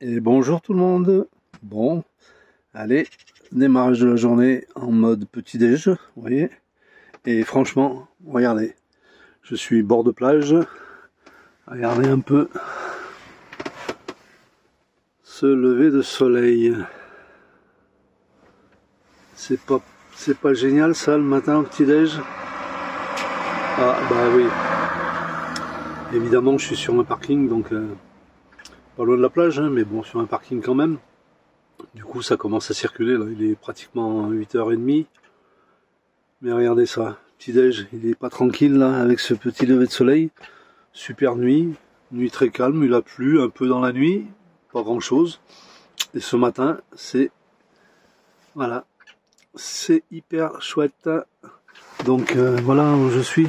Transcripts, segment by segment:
Et bonjour tout le monde. Bon, allez, démarrage de la journée en mode petit-déj, vous voyez. Et franchement, regardez, je suis bord de plage. Regardez un peu ce lever de soleil. C'est pas génial ça le matin au petit-déj? Ah bah oui. Évidemment, je suis sur un parking, donc pas loin de la plage, hein, mais bon, sur un parking quand même. Du coup, ça commence à circuler, là, il est pratiquement 8h30. Mais regardez ça, petit-déj, il est pas tranquille, là, avec ce petit lever de soleil. Super nuit, nuit très calme, il a plu un peu dans la nuit, pas grand-chose. Et ce matin, c'est... Voilà, c'est hyper chouette. Donc, voilà où je suis.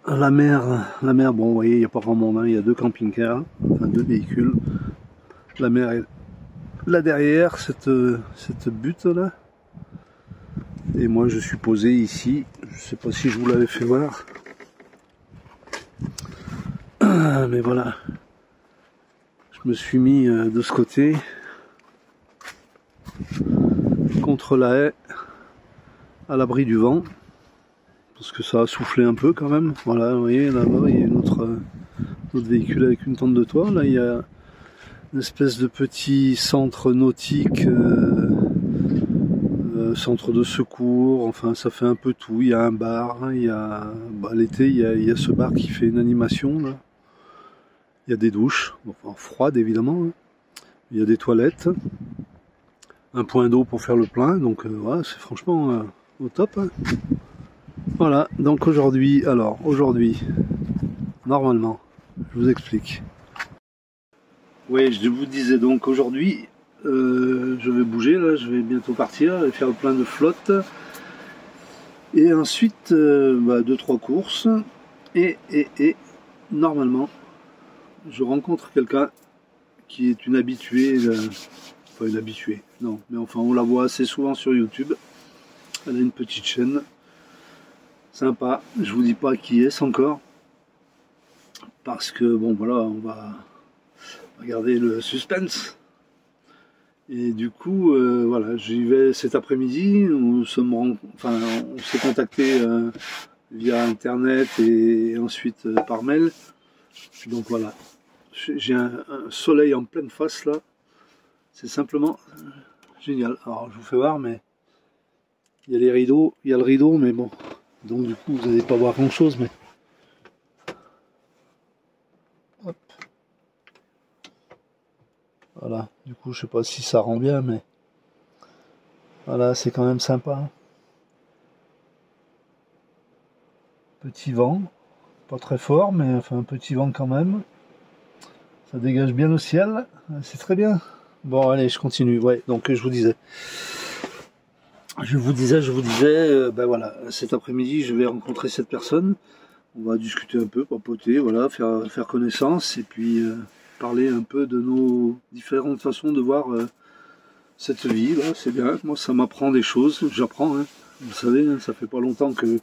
La mer, bon, vous voyez, il n'y a pas grand monde, hein, il y a deux camping-cars, enfin deux véhicules. La mer est là derrière, cette butte là. Et moi je suis posé ici, je sais pas si je vous l'avais fait voir. Mais voilà. Je me suis mis de ce côté, contre la haie, à l'abri du vent. Parce que ça a soufflé un peu quand même. Voilà, vous voyez, là-bas, il y a notre véhicule avec une tente de toit. Là, il y a une espèce de petit centre nautique, centre de secours, enfin ça fait un peu tout. Il y a un bar, il y a l'été, il y a ce bar qui fait une animation là. Il y a des douches, enfin froides évidemment. Hein. Il y a des toilettes, un point d'eau pour faire le plein, donc voilà, c'est franchement au top. Hein. Voilà, donc aujourd'hui, normalement, je vous explique. Oui, je vous disais donc aujourd'hui, je vais bouger, là, je vais bientôt partir et faire le plein de flotte. Et ensuite, 2-3 courses. Et normalement, je rencontre quelqu'un qui est une habituée, pas une habituée, non, mais enfin on la voit assez souvent sur YouTube. Elle a une petite chaîne. Sympa, je vous dis pas qui est-ce encore. Parce que bon voilà, on va regarder le suspense. Et du coup, voilà, j'y vais cet après-midi. On s'est contacté via internet et ensuite par mail. Donc voilà, j'ai un soleil en pleine face là. C'est simplement génial. Alors je vous fais voir, mais il y a les rideaux, il y a le rideau, mais bon. Donc du coup, vous n'allez pas voir grand chose, mais hop. Voilà, du coup, je sais pas si ça rend bien, mais voilà, c'est quand même sympa. Petit vent, pas très fort, mais enfin un petit vent quand même. Ça dégage bien le ciel, c'est très bien. Bon, allez, je continue. Ouais, donc je vous disais, ben voilà, cet après-midi, je vais rencontrer cette personne. On va discuter un peu, papoter, voilà, faire connaissance et puis parler un peu de nos différentes façons de voir cette vie. Là, c'est bien. Moi, ça m'apprend des choses. J'apprends. Hein. Vous savez, hein, ça fait pas longtemps que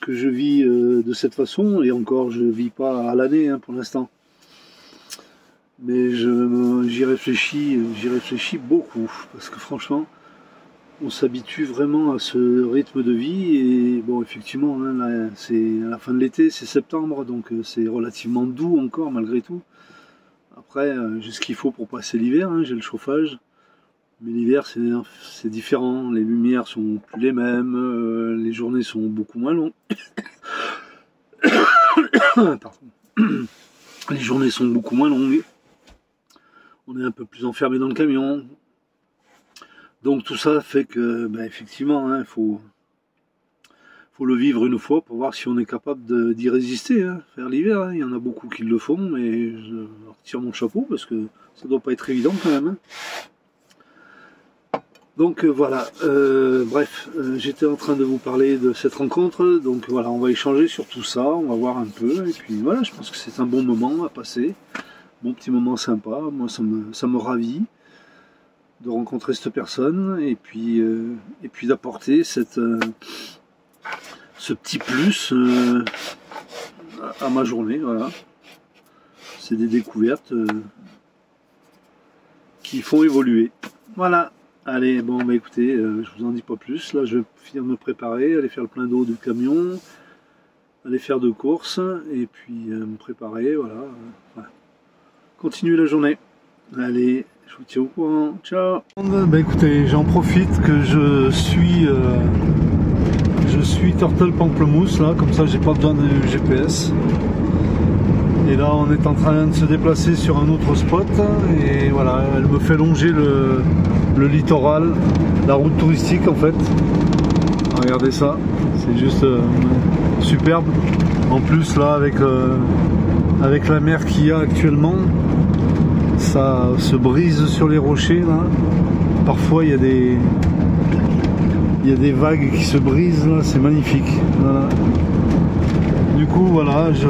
je vis de cette façon et encore, je vis pas à l'année hein, pour l'instant. Mais j'y réfléchis beaucoup parce que franchement, on s'habitue vraiment à ce rythme de vie et bon effectivement hein, là, c'est à la fin de l'été, c'est septembre donc c'est relativement doux encore malgré tout. Après j'ai ce qu'il faut pour passer l'hiver, hein, j'ai le chauffage, mais l'hiver c'est différent, les lumières sont plus les mêmes, les journées sont beaucoup moins longues. Les journées sont beaucoup moins longues, on est un peu plus enfermé dans le camion. Donc tout ça fait que, effectivement, il faut le vivre une fois pour voir si on est capable d'y résister, hein, faire l'hiver. Hein. Il y en a beaucoup qui le font, mais je retire mon chapeau parce que ça doit pas être évident quand même. Hein. Donc voilà, bref, j'étais en train de vous parler de cette rencontre, donc voilà, on va échanger sur tout ça, on va voir un peu, et puis voilà, je pense que c'est un bon moment à passer, bon petit moment sympa, moi ça me ravit de rencontrer cette personne et puis d'apporter ce petit plus à ma journée. Voilà, c'est des découvertes qui font évoluer. Voilà. Allez, bon bah écoutez, je vous en dis pas plus. Là je vais finir de me préparer, aller faire le plein d'eau du camion, aller faire 2 courses et puis me préparer, voilà. Voilà. Continuer la journée. Allez, je vous tiens au courant. Ciao. Bah écoutez, j'en profite que je suis Turtle Pamplemousse là, comme ça j'ai pas besoin de GPS. Et là on est en train de se déplacer sur un autre spot et voilà, elle me fait longer le littoral, la route touristique en fait. Regardez ça, c'est juste superbe. En plus là avec la mer qu'il y a actuellement, ça se brise sur les rochers là. Parfois il y a des vagues qui se brisent là, c'est magnifique. Voilà. Du coup voilà, je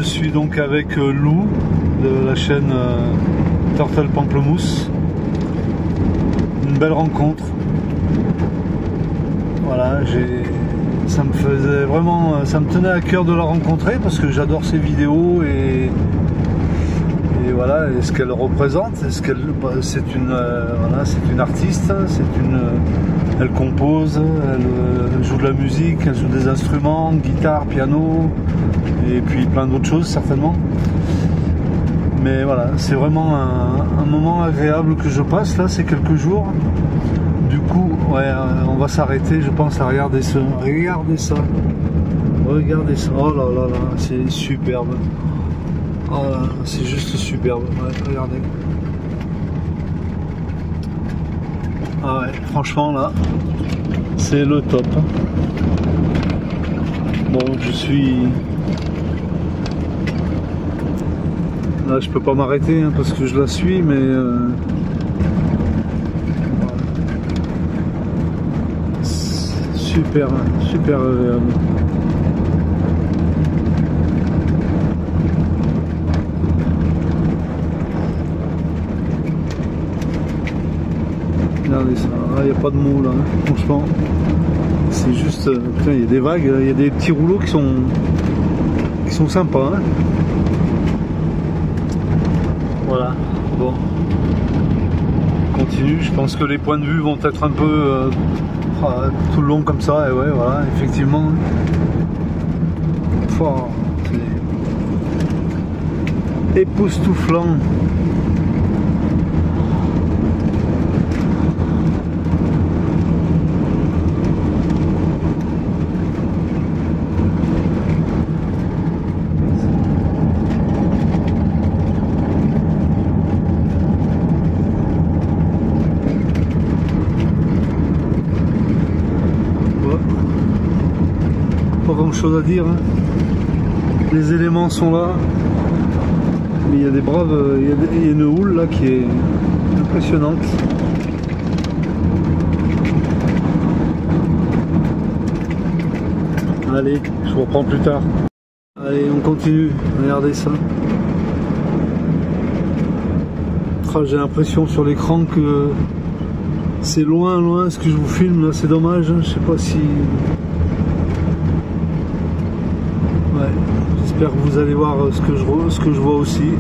suis donc avec Lou de la chaîne Turtle Pamplemousse. Une belle rencontre. Voilà, ça me faisait vraiment, ça me tenait à cœur de la rencontrer parce que j'adore ses vidéos et voilà, et ce qu'elle représente, c'est une voilà, c'est une artiste, elle compose, elle joue de la musique, elle joue des instruments, guitare, piano et puis plein d'autres choses certainement. Mais voilà, c'est vraiment un moment agréable que je passe là ces quelques jours. Du coup, ouais, on va s'arrêter, je pense, à regarder ça. Regardez ça. Regardez ça. Oh là là là, c'est superbe. Oh là, c'est juste superbe. Ouais, regardez. Ah ouais, franchement là, c'est le top. Bon, je suis... Là, je peux pas m'arrêter hein, parce que je la suis, mais... Super, super agréable. Regardez ça, il n'y a pas de mots là, hein. Franchement. C'est juste... putain, il y a des vagues, il y a des petits rouleaux qui sont sympas. Hein. Voilà, bon. On continue, je pense que les points de vue vont être un peu... tout le long comme ça, et ouais, voilà, effectivement. C'est époustouflant. Pas grand chose à dire, hein. Les éléments sont là, mais il y a des braves, il y a une houle là qui est impressionnante. Allez, je vous reprends plus tard. Allez, on continue, regardez ça. J'ai l'impression sur l'écran que c'est loin, loin ce que je vous filme là, c'est dommage, hein. Je sais pas si... Ouais, j'espère que vous allez voir ce que je vois aussi.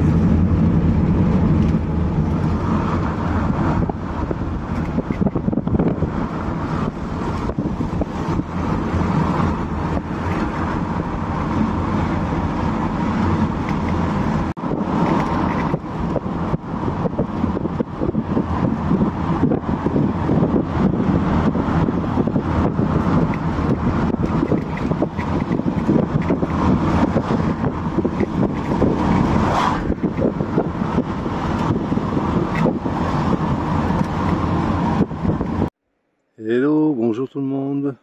Hello, bonjour tout le monde.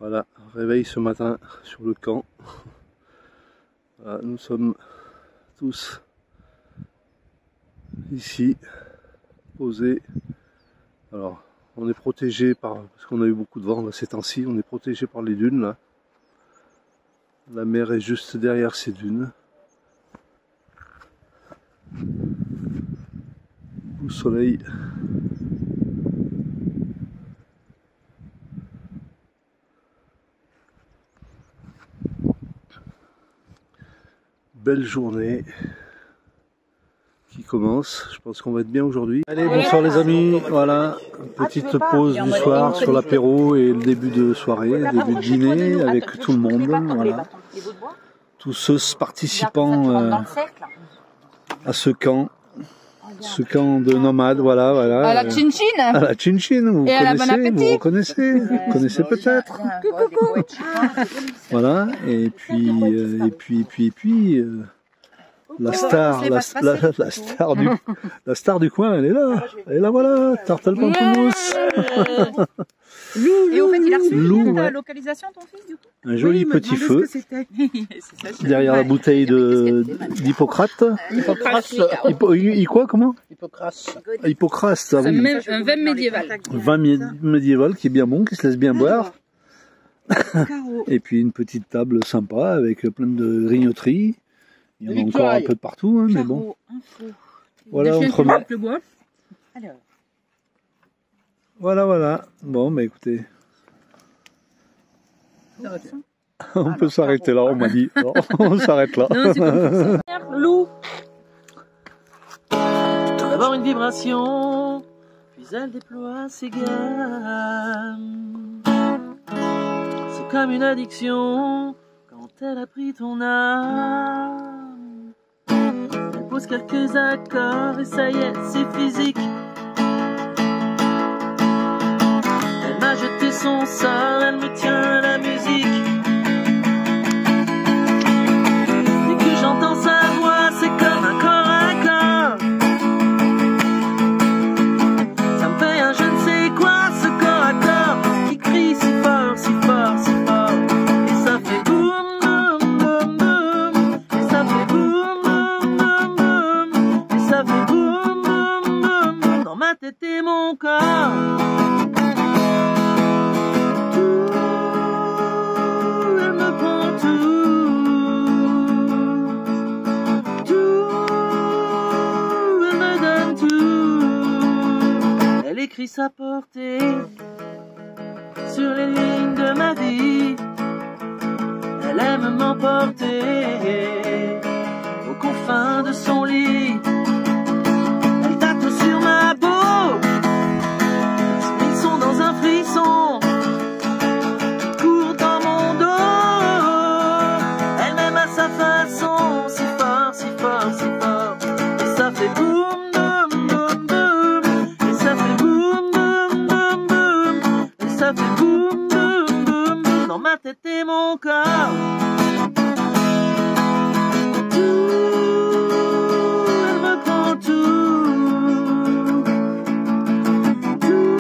Voilà, réveil ce matin sur le camp. Voilà, nous sommes tous ici, posés. Alors, on est protégé parce qu'on a eu beaucoup de vent là, ces temps-ci, on est protégé par les dunes là. La mer est juste derrière ces dunes. Au soleil. Belle journée qui commence. Je pense qu'on va être bien aujourd'hui. Allez, bonsoir les amis. Voilà, petite pause du soir sur l'apéro et le début de soirée, le début de dîner avec tout le monde. Voilà. Tous ceux participants à ce camp de nomades, voilà. À la Chin-Chin. À la Chin-Chin, vous connaissez peut-être. Voilà, et puis la star du coin, elle est là, voilà, tarte al pamplemousse. Et au fait, il a reçu Lou, la localisation, ton fils, du coup? Un joli petit feu derrière la bouteille d'Hippocrate. Comment Hippocrate, ah oui. Un vin médiéval. Vin médiéval qui est bien bon, qui se laisse bien boire. Et puis une petite table sympa avec plein de grignoteries. Il y en a encore un peu de partout, hein, mais bon. Voilà, on remet. Voilà. Bon, bah écoutez. On peut s'arrêter là, on m'a dit. Non, on s'arrête là. Lou. D'abord une vibration, puis elle déploie ses gammes. C'est comme une addiction quand elle a pris ton âme. Elle pose quelques accords et ça y est, c'est physique. Elle m'a jeté son sort, elle me tient à la musique. Dès que j'entends sa voix, c'est comme un corps à corps. Ça me fait un je ne sais quoi, ce corps à corps qui crie si fort, si fort, si fort. Et ça fait boum, boum, boum, boum. Et ça fait boum, boum, boum, boum. Et ça fait boum, boum, boum, boum. Dans ma tête et mon corps. Écrit sa portée sur les lignes de ma vie. Elle aime m'emporter aux confins de son lit. Elle tape sur ma peau, frisson dans un frisson, court dans mon dos. Elle m'aime à sa façon, si fort, si fort, si fort. Et ça fait boum. Ça fait boum, boum, boum, boum dans ma tête et mon corps. Tout, elle me prend tout. Tout,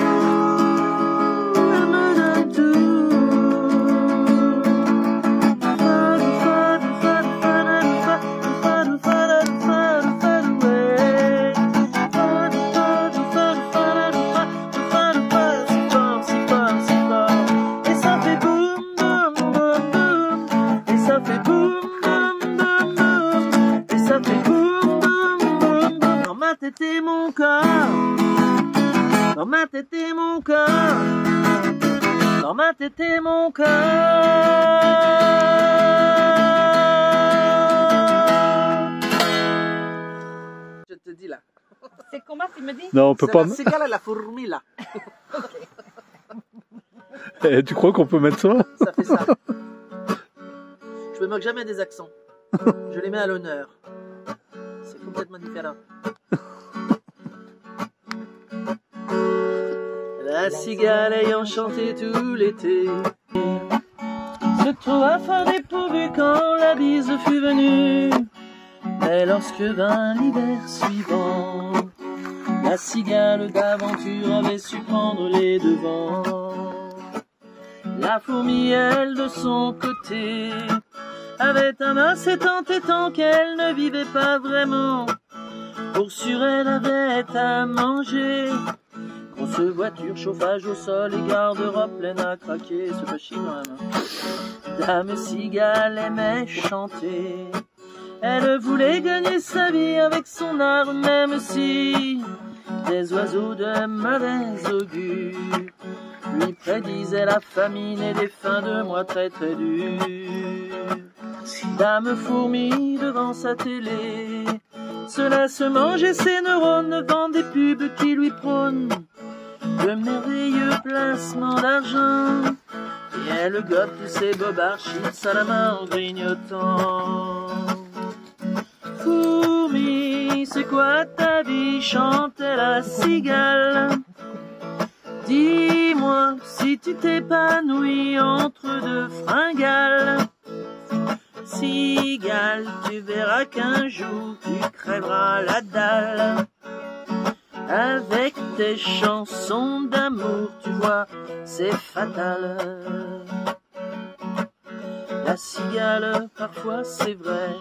elle me donne tout. Et mon corps, dans ma tête et mon corps, dans ma tête et mon corps. Je te dis là. C'est comment tu me dis? Non, on peut pas. La cigale et la fourmi là. Eh, tu crois qu'on peut mettre ça? Ça fait ça. Je me moque jamais des accents. Je les mets à l'honneur. C'est complètement différent. La cigale ayant chanté tout l'été se trouva fort dépourvue quand la bise fut venue. Mais lorsque vint l'hiver suivant, la cigale d'aventure avait su prendre les devants. La fourmi, elle, de son côté, avait un assez tant et tant qu'elle ne vivait pas vraiment. Pour sûr, elle avait à manger. Grosse voiture, chauffage au sol et garde-robe pleine à craquer. C'est pas chinois, non? Dame cigale aimait chanter. Elle voulait gagner sa vie avec son art, même si des oiseaux de mauvais augure lui prédisaient la famine et des fins de mois très très dures. Dame fourmi devant sa télé se laisse manger ses neurones devant des pubs qui lui prônent de merveilleux placements d'argent. Et elle gobe tous ses bobards chips à la main en grignotant. Fourmi, c'est quoi ta vie? Chantait la cigale. Dis-moi si tu t'épanouis entre deux fringales. Cigale, tu verras qu'un jour tu crèveras la dalle. Avec tes chansons d'amour, tu vois, c'est fatal. La cigale, parfois c'est vrai,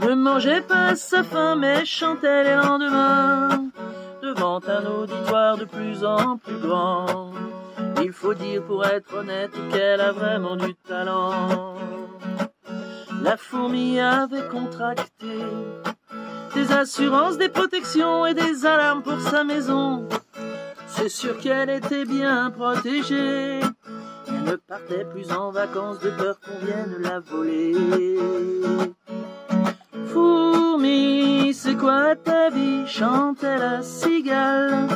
ne mangeait pas sa faim, mais chantait les lendemains devant un auditoire de plus en plus grand. Il faut dire pour être honnête qu'elle a vraiment du talent. La fourmi avait contracté des assurances, des protections et des alarmes pour sa maison. C'est sûr qu'elle était bien protégée. Elle ne partait plus en vacances de peur qu'on vienne la voler. Fourmi, c'est quoi ta vie? Chantait la cigale.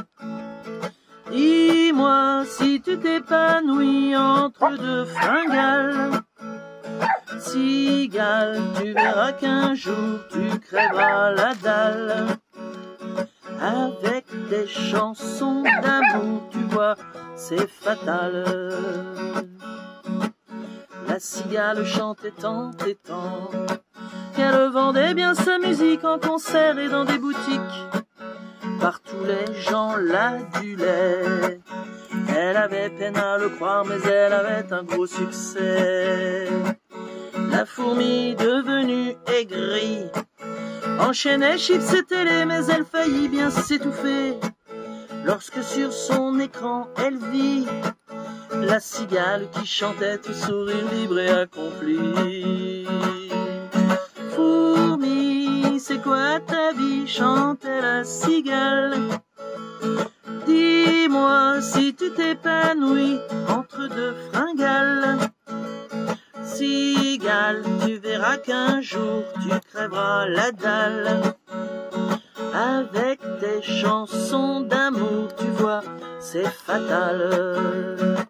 Dis-moi si tu t'épanouis entre deux fringales. Cigale, tu verras qu'un jour tu crèveras la dalle. Avec des chansons d'amour, tu vois, c'est fatal. La cigale chantait tant et tant qu'elle vendait bien sa musique en concert et dans des boutiques. Partout les gens l'adulaient. Elle avait peine à le croire, mais elle avait un gros succès. La fourmi devenue aigrie enchaînait chips et télé, mais elle faillit bien s'étouffer lorsque sur son écran elle vit la cigale qui chantait tout sourire libre et accompli. Fourmi, c'est quoi ta vie? Chantait la cigale. Dis-moi si tu t'épanouis entre deux fringales. Cigale, tu verras qu'un jour tu crèveras la dalle. Avec tes chansons d'amour, tu vois, c'est fatal.